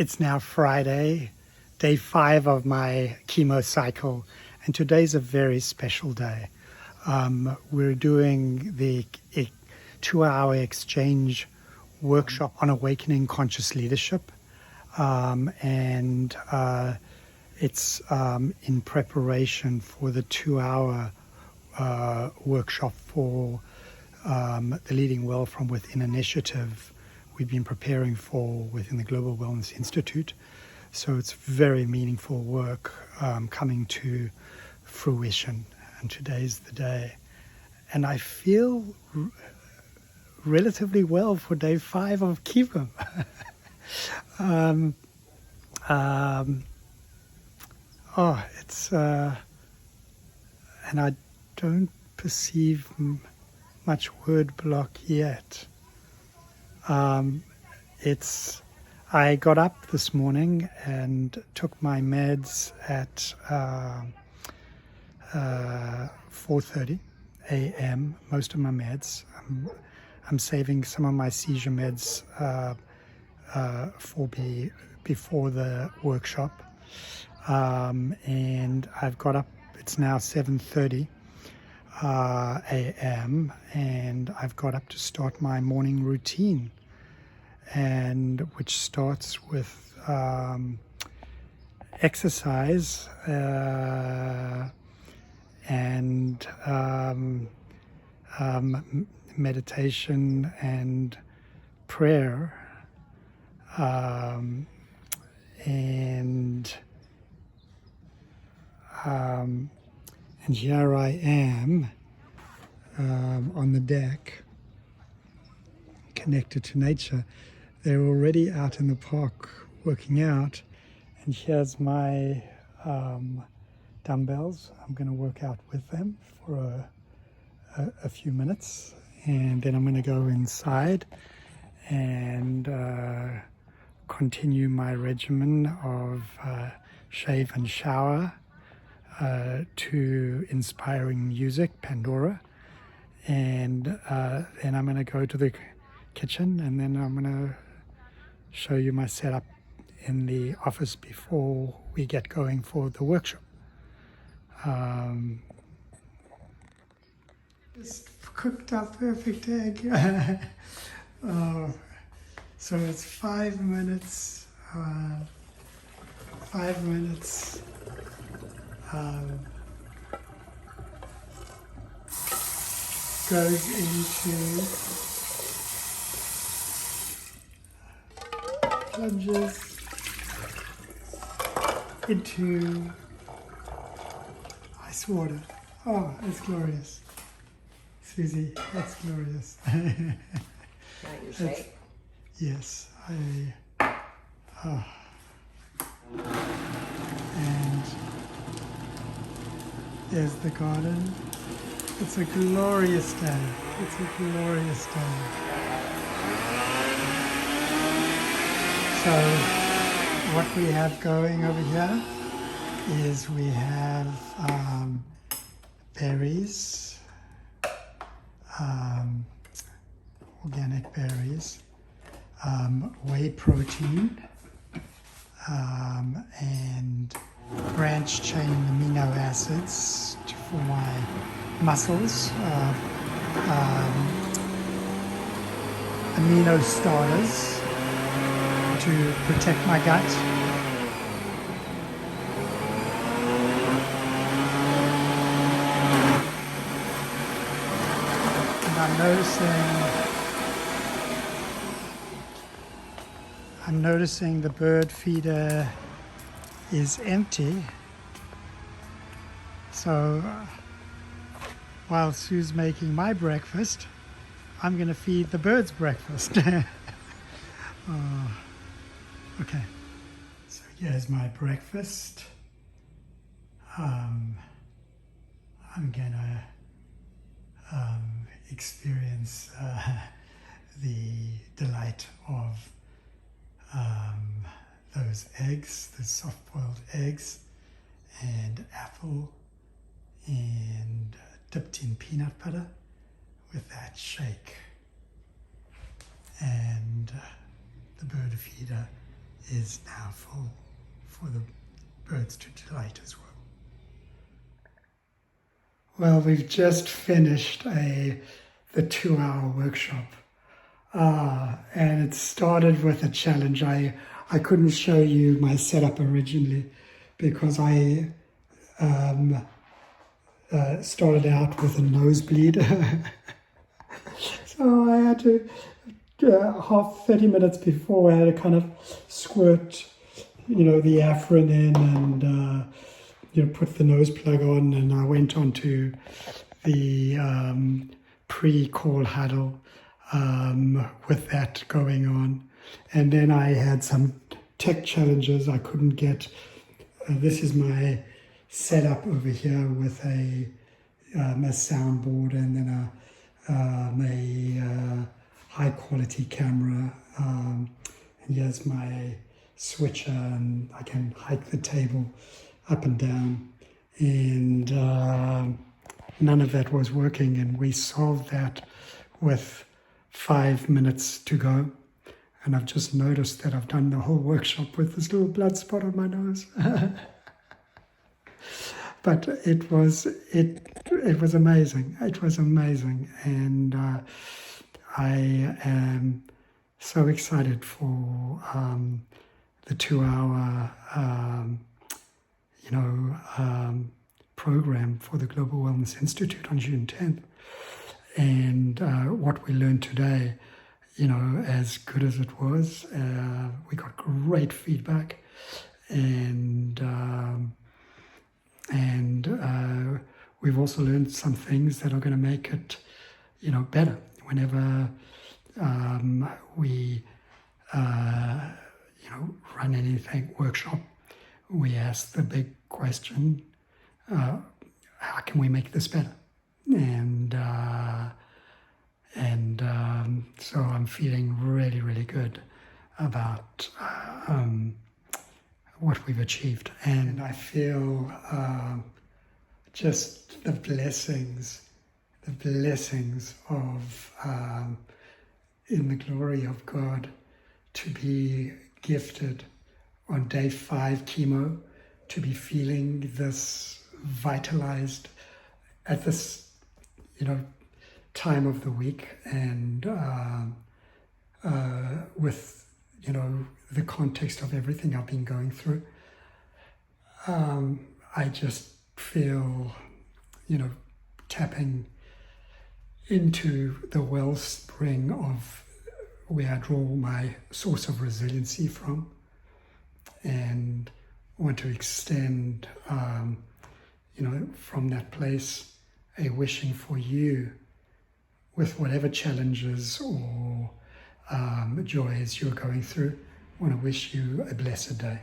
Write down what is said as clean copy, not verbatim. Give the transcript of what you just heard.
It's now Friday, day 5 of my chemo cycle, and today's a very special day. We're doing the 2-hour exchange workshop on awakening conscious leadership, and it's in preparation for the 2-hour workshop for the Leading Well from Within initiative we've been preparing for within the Global Wellness Institute. So it's very meaningful work coming to fruition, and today's the day. And I feel relatively well for day 5 of chemo. And I don't perceive much word block yet. I got up this morning and took my meds at 4:30 a.m. Most of my meds. I'm saving some of my seizure meds before the workshop. And I've got up. It's now 7:30 a.m. and I've got up to start my morning routine, and which starts with exercise and meditation and prayer, and here I am on the deck, connected to nature. They're already out in the park working out, and here's my dumbbells. I'm going to work out with them for a few minutes, and then I'm going to go inside and continue my regimen of shave and shower to inspiring music, Pandora, and then I'm going to go to the kitchen, and then I'm going to show you my setup in the office before we get going for the workshop. Just cooked up perfect egg. So it's 5 minutes. 5 minutes. Goes into plunges into ice water. Oh, it's glorious. Susie, that's glorious. Not your shake? Yes, and there's the garden. It's a glorious day. It's a glorious day. So what we have going over here is we have berries, organic berries, whey protein, and branch chain amino acids for my muscles, amino starters to protect my gut, and I'm noticing the bird feeder is empty, so while Sue's making my breakfast, I'm going to feed the birds breakfast. Okay, so here's my breakfast. I'm going to experience the delight of those eggs, the soft-boiled eggs, and apple, and dipped in peanut butter with that shake. And the bird feeder is now full for the birds to delight as well. Well, we've just finished the 2-hour workshop, and it started with a challenge. I couldn't show you my setup originally because I started out with a nosebleed. So I had to, 30 minutes before, I had to kind of squirt, the Afrin in and, put the nose plug on, and I went on to the pre-call huddle with that going on. And then I had some tech challenges. I couldn't get, this is my setup over here with a soundboard and then a high quality camera. And here's my switcher, and I can hike the table up and down. And none of that was working, and we solved that with 5 minutes to go. And I've just noticed that I've done the whole workshop with this little blood spot on my nose. But it was amazing. It was amazing, and I am so excited for the 2-hour program for the Global Wellness Institute on June 10th. And what we learned today, as good as it was, we got great feedback, and we've also learned some things that are going to make it, better. Whenever we, run anything workshop, we ask the big question: how can we make this better? And so I'm feeling really, really good about what we've achieved. And I feel just the blessings of, in the glory of God, to be gifted on day 5 chemo, to be feeling this vitalized at this, time of the week, and with, the context of everything I've been going through. I just feel, tapping into the wellspring of where I draw my source of resiliency from, and want to extend, from that place, a wishing for you with whatever challenges or joys you're going through. I want to wish you a blessed day.